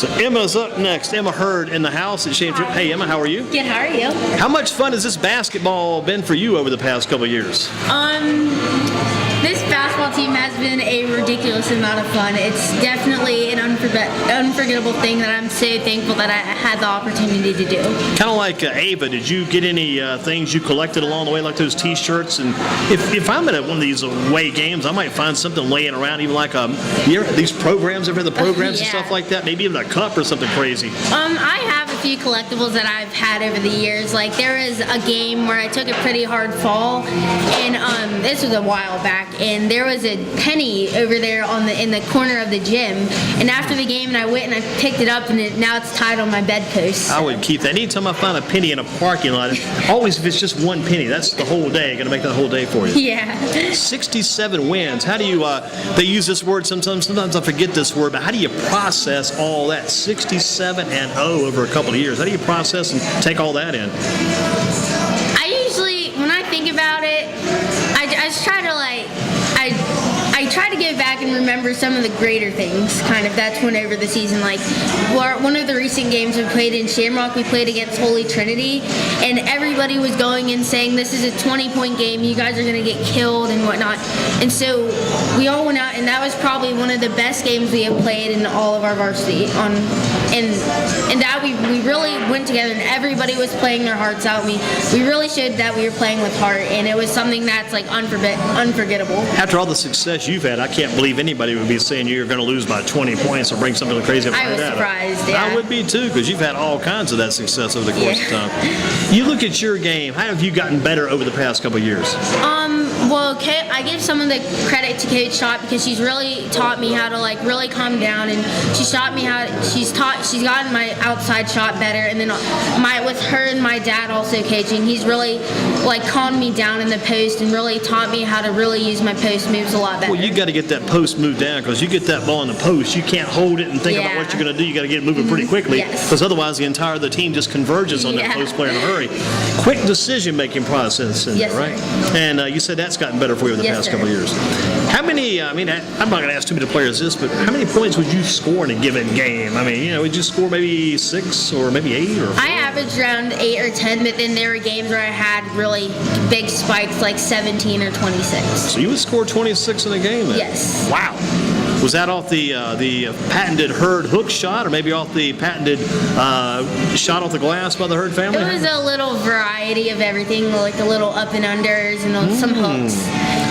So Emma's up next. Emma Hurd in the house. Hey, Emma, how are you? Good, how are you? How much fun has this basketball been for you over the past couple of years? This basketball team has been a ridiculous amount of fun. It's definitely an unforgettable thing that I'm so thankful that I had the opportunity to do. Kind of like Ava, did you get any things you collected along the way, like those T-shirts? And if I'm at one of these away games, I might find something laying around, even like these programs, the programs and stuff like that, maybe even a cup or something crazy. I have a few collectibles that I've had over the years. Like there was a game where I took a pretty hard fall, and this was a while back, and there was a penny over there in the corner of the gym. And after the game, and I went and I picked it up, and now it's tied on my bedpost. I would keep that. Anytime I find a penny in a parking lot, always if it's just one penny, that's the whole day. Going to make that whole day for you. Yeah. 67 wins. How do you? They use this word sometimes. Sometimes I forget this word, but how do you process all that? 67-0 over a couple of years. How do you process and take all that in? I usually, when I think about it, I just try to I try to go back and remember some of the greater things, kind of, that's went over the season. Like, one of the recent games we played in Shamrock, we played against Holy Trinity, and everybody was going and saying, this is a 20-point game, you guys are going to get killed and whatnot. And so we all went out, and that was probably one of the best games we have played in all of our varsity. And that we really went together, and everybody was playing their hearts out. We really showed that we were playing with heart, and it was something that's like unforgettable. After all the success you've had, I can't believe anybody would be saying you're going to lose by 20 points or bring something crazy up like that. I was surprised, yeah. I would be too, because you've had all kinds of that success over the course of time. You look at your game, how have you gotten better over the past couple of years? Well, I give some of the credit to Coach Schott, because she's really taught me how to really calm down, and she's gotten my outside shot better, and then with her and my dad also coaching, he's really calmed me down in the post and really taught me how to really use my post moves a lot better. Well, you got to get that post move down, because you get that ball in the post, you can't hold it and think about what you're going to do. You got to get it moving pretty quickly, because otherwise the entire team just converges on that post player in a hurry. Quick decision-making process in there, right? Sir. And you said that's gotten better for you over the past couple of years. How many? I'm not going to ask too many players this, but how many points would you score in a given game? Would you score maybe 6 or maybe 8 or 4? I averaged around 8 or 10, but then there were games where I had really big spikes, like 17 or 26. So you would score 26 in a game then? Yes. Wow. Was that off the patented Hurd hook shot, or maybe off the patented shot off the glass by the Hurd family? It was a little variety of everything, like a little up and unders and some hooks.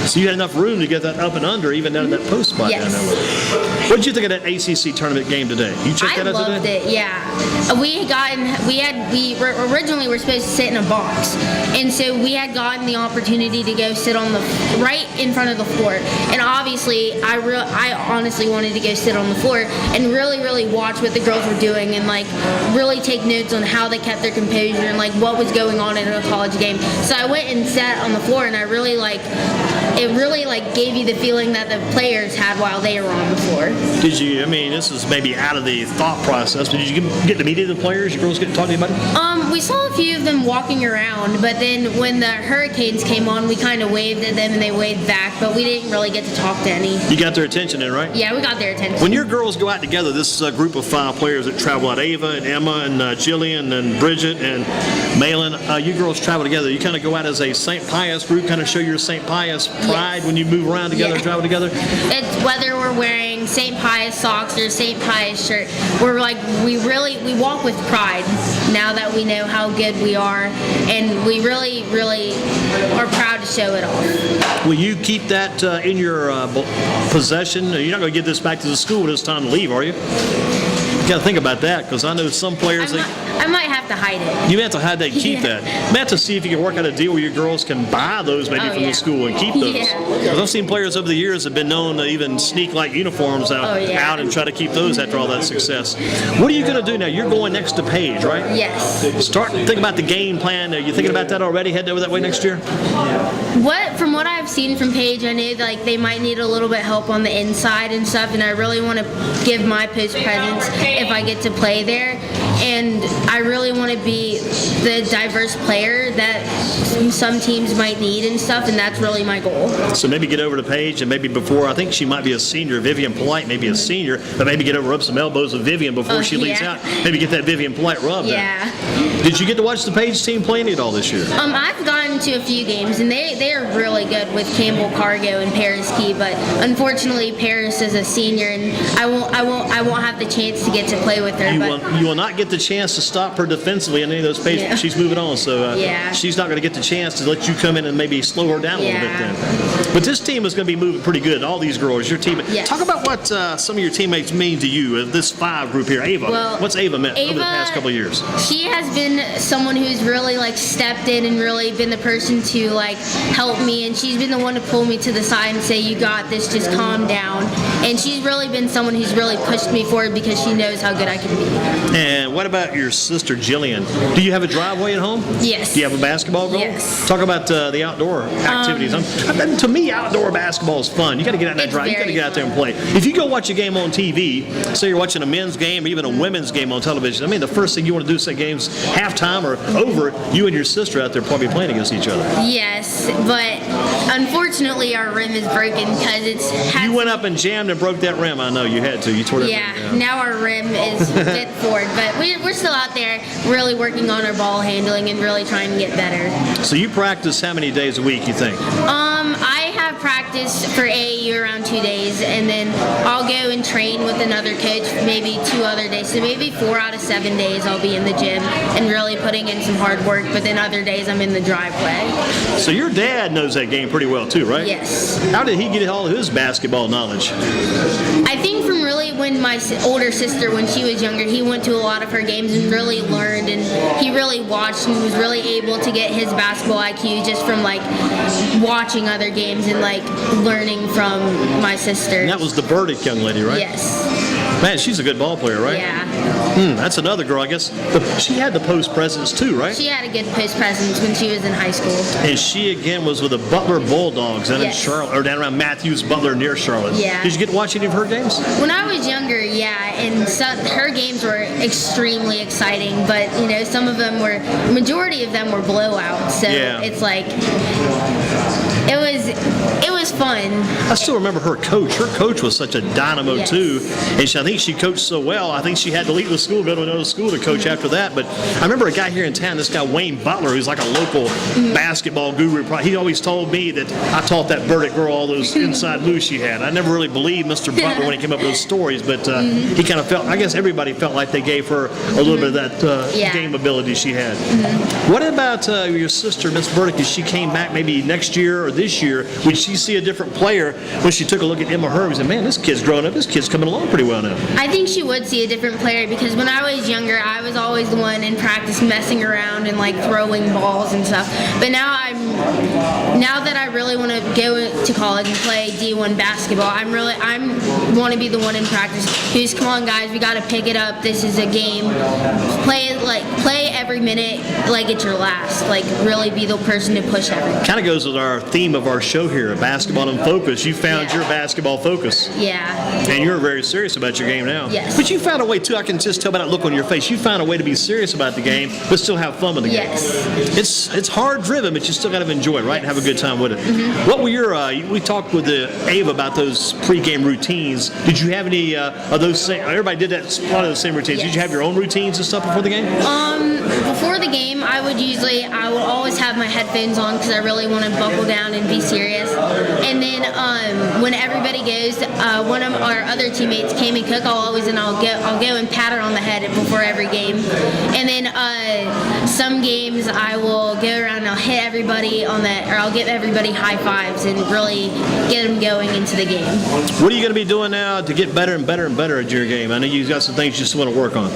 So you had enough room to get that up and under, even down in that post spot down there. What did you think of that ACC tournament game today? You checked that out today? I loved it. Yeah, we originally were supposed to sit in a box, and so we had gotten the opportunity to go sit on right in front of the floor. And obviously, I honestly wanted to go sit on the floor and really watch what the girls were doing, and really take notes on how they kept their composure and what was going on in a college game. So I went and sat on the floor, and I really it really gave you the feeling that the players had while they were on the floor. Did you? This is maybe out of the thought process, but did you get to meet the players? Your girls get to talk to anybody? We saw a few of them walking around, but then when the Hurricanes came on, we kind of waved at them and they waved back, but we didn't really get to talk to any. You got their attention then, right? Yeah, we got their attention. When your girls go out together, this is a group of 5 players that travel out, Ava and Emma and Jillian and Bridget and Malin. You girls travel together. You kind of go out as a St. Pius group, kind of show your St. Pius pride when you move around together and travel together? It's whether we're wearing St. Pius socks or St. Pius shirt, we walk with pride now that we know how good we are, and we really are proud to show it off. Will you keep that in your possession? You're not going to give this back to the school when it's time to leave, are you? You got to think about that, because I know some players. I might have to hide it. You have to hide that and keep that. You have to see if you can work out a deal where your girls can buy those maybe from the school and keep those. Because I've seen players over the years have been known to even sneak uniforms out and try to keep those after all that success. What are you going to do now? You're going next to Paige, right? Yes. Start to think about the game plan. Are you thinking about that already? Heading over that way next year? From what I've seen from Paige, I know they might need a little bit help on the inside and stuff, and I really want to give my post presence if I get to play there. and I really want to be the diverse player that some teams might need and stuff, and that's really my goal. So maybe get over to Paige, and maybe before, I think she might be a senior, Vivian Polite may be a senior, but maybe get over, rub some elbows with Vivian before she leaves out. Maybe get that Vivian Polite rub there. Did you get to watch the Paige team play any at all this year? I've gotten to a few games, and they are really good with Campbell Cargo and Paris Key, but unfortunately Paris is a senior, and I won't have the chance to get to play with her. You will not get the chance to stop her defensively in any of those pages. Yeah. She's moving on, so she's not going to get the chance to let you come in and maybe slow her down a little bit then. But this team is going to be moving pretty good. All these girls, your team. Yes. Talk about what some of your teammates mean to you. This 5 group here. Ava, what's Ava meant over the past couple of years? She has been someone who's really stepped in and really been the person to help me, and she's been the one to pull me to the side and say, "You got this, just calm down." And she's really been someone who's really pushed me forward because she knows how good I can be. And what about your sister Jillian? Do you have a driveway at home? Yes. Do you have a basketball goal? Yes. Talk about the outdoor activities. To me, outdoor basketball is fun. You got to get out that drive. You got to get out there and play. If you go watch a game on TV, say you're watching a men's game or even a women's game on television, I mean, the first thing you want to do is say games halftime or over, you and your sister out there probably playing against each other. Yes, but unfortunately our rim is broken because You went up and jammed and broke that rim. I know you had to. You tore that rim down. Now our rim is bent forward, but we're still out there really working on our ball handling and really trying to get better. So you practice how many days a week, you think? I have practice for AAU around 2 days, and then I'll go and train with another coach maybe 2 other days. So maybe 4 out of 7 days I'll be in the gym and really putting in some hard work, but then other days I'm in the driveway. So your dad knows that game pretty well too, right? Yes. How did he get all of his basketball knowledge? I think from really when my older sister, when she was younger, he went to a lot of her games and really learned, and he really watched and was really able to get his basketball IQ just from watching other games and learning from my sister. And that was the Burdick young lady, right? Yes. Man, she's a good ball player, right? Yeah. That's another girl, I guess. But she had the post presence too, right? She had a good post presence when she was in high school. And she again was with the Butler Bulldogs down in Charlotte, or down around Matthews Butler near Charlotte. Yeah. Did you get to watch any of her games? When I was younger, and her games were extremely exciting, but some of them majority of them were blowouts. So it's it was fun. I still remember her coach. Her coach was such a dynamo too, and I think she coached so well. I think she had to leave the school, go to another school to coach after that. But I remember a guy here in town, this guy Wayne Butler, who's like a local basketball guru. He always told me that I taught that Burdick girl all those inside moves she had. I never really believed Mr. Butler when he came up with those stories, but he kind of felt. I guess everybody felt like they gave her a little bit of that game ability she had. What about your sister, Miss Burdick? As she came back maybe next year or this year, would she see a different player when she took a look at Emma Herb and said, "Man, this kid's growing up. This kid's coming along pretty well now"? I think she would see a different player because when I was younger, I was always the one in practice messing around and throwing balls and stuff. But now that I really want to go to college and play D1 basketball, I want to be the one in practice who's, "Come on, guys, we got to pick it up. This is a game. Play every minute like it's your last. Really be the person to push everyone." Kind of goes with our theme of our show here, basketball and focus. You found your basketball focus. Yeah. And you're very serious about your game now. Yes. But you found a way too. I can just tell by that look on your face. You found a way to be serious about the game, but still have fun with the game. Yes. It's hard driven, but you still got to enjoy it, right? And have a good time with it. What were your? We talked with Ava about those pregame routines. Did you have any of those same? Everybody did that. A lot of the same routines. Yes. Did you have your own routines and stuff before the game? Before the game, I would always have my headphones on because I really want to buckle down and be serious. And then when everybody goes, one of our other teammates, Cami Cook, I'll go and pat her on the head before every game. And then some games I will go around and I'll hit everybody I'll give everybody high fives and really get them going into the game. What are you going to be doing now to get better and better and better at your game? I know you've got some things you just want to work on.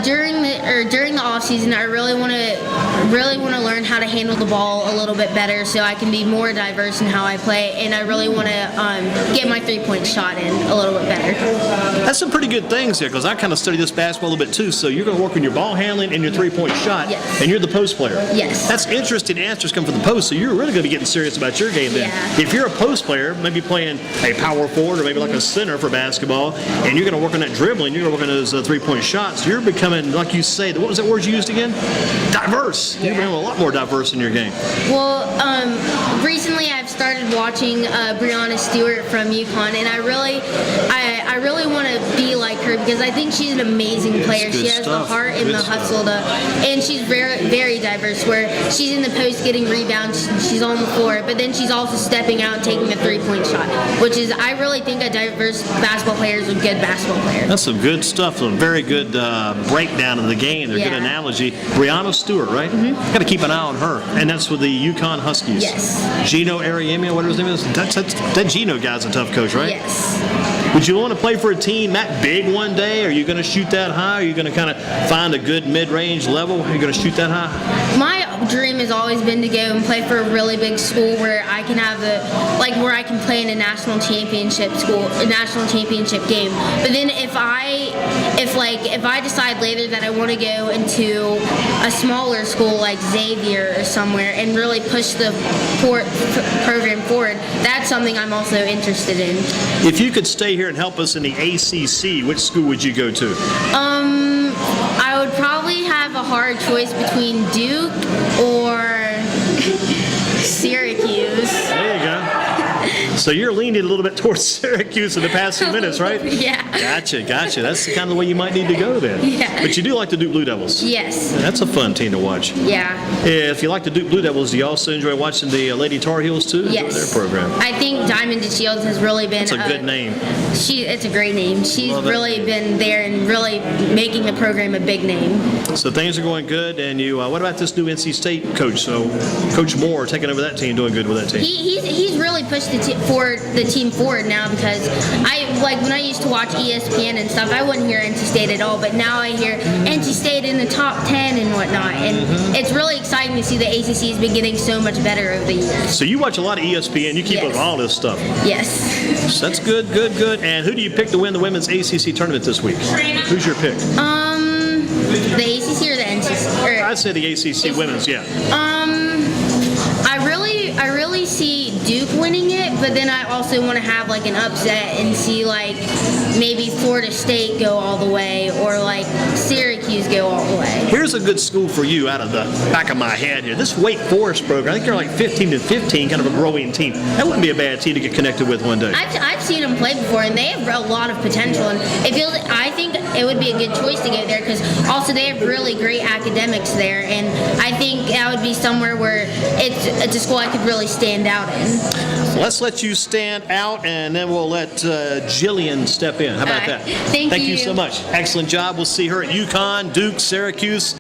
During the off season, I really want to learn how to handle the ball a little bit better so I can be more diverse in how I play, and I really want to get my 3-point shot in a little bit better. That's some pretty good things here, because I kind of study this basketball a little bit too. So you're going to work on your ball handling and your 3-point shot, and you're the post player. Yes. That's interesting answers come from the post, so you're really going to be getting serious about your game then. Yeah. If you're a post player, maybe playing a power forward or maybe like a center for basketball, and you're going to work on that dribbling, you're going to work on those three-point shots, you're becoming, like you say, what was that word you used again? Diverse. You're becoming a lot more diverse in your game. Well, recently I've started watching Breonna Stewart from UConn, and I really want to be like her because I think she's an amazing player. She has the heart and the hustle, and she's very, very diverse. Where she's in the post getting rebounds, she's on the floor, but then she's also stepping out and taking a three-point shot, which is I really think a diverse basketball player is a good basketball player. That's some good stuff. Some very good breakdown of the game. They're good analogy. Breonna Stewart, right? Got to keep an eye on her, and that's with the UConn Huskies. Yes. Gino Ariemia, whatever his name is. That Gino guy's a tough coach, right? Yes. Would you want to play for a team that big one day? Are you going to shoot that high? Are you going to kind of find a good mid-range level? Are you going to shoot that high? My dream has always been to go and play for a really big school where I can have where I can play in a national championship game. But then if I decide later that I want to go into a smaller school like Xavier or somewhere and really push the program forward, that's something I'm also interested in. If you could stay here and help us in the ACC, which school would you go to? I would probably have a hard choice between Duke or Syracuse. There you go. So you're leaning a little bit towards Syracuse in the past few minutes, right? Yeah. Gotcha. That's the kind of the way you might need to go then. Yeah. But you do like the Duke Blue Devils. Yes. That's a fun team to watch. Yeah. If you like the Duke Blue Devils, do you also enjoy watching the Lady Tar Heels too? Yes. Their program. I think Diamond DeShields has really been. It's a good name. It's a great name. She's really been there and really making the program a big name. So things are going good, and you. What about this new NC State coach? So Coach Moore taking over that team, doing good with that team. He's really pushed the team forward now because when I used to watch ESPN and stuff, I wouldn't hear NC State at all, but now I hear NC State in the top 10 and whatnot, and it's really exciting to see the ACC has been getting so much better over the years. So you watch a lot of ESPN, you keep up with all this stuff. Yes. So that's good. And who do you pick to win the women's ACC tournament this week? Who's your pick? The ACC or the NCC? I'd say the ACC women's, yeah. I really see Duke winning it, but then I also want to have like an upset and see like maybe Florida State go all the way or like Syracuse go all the way. Here's a good school for you out of the back of my head here. This Wake Forest program, I think they're like 15-15, kind of a growing team. That wouldn't be a bad team to get connected with one day. I've seen them play before, and they have a lot of potential. And I think it would be a good choice to go there because also they have really great academics there, and I think that would be somewhere where it's a school I could really stand out in. Let's let you stand out, and then we'll let Jillian step in. How about that? Thank you so much. Excellent job. We'll see her at UConn, Duke, Syracuse.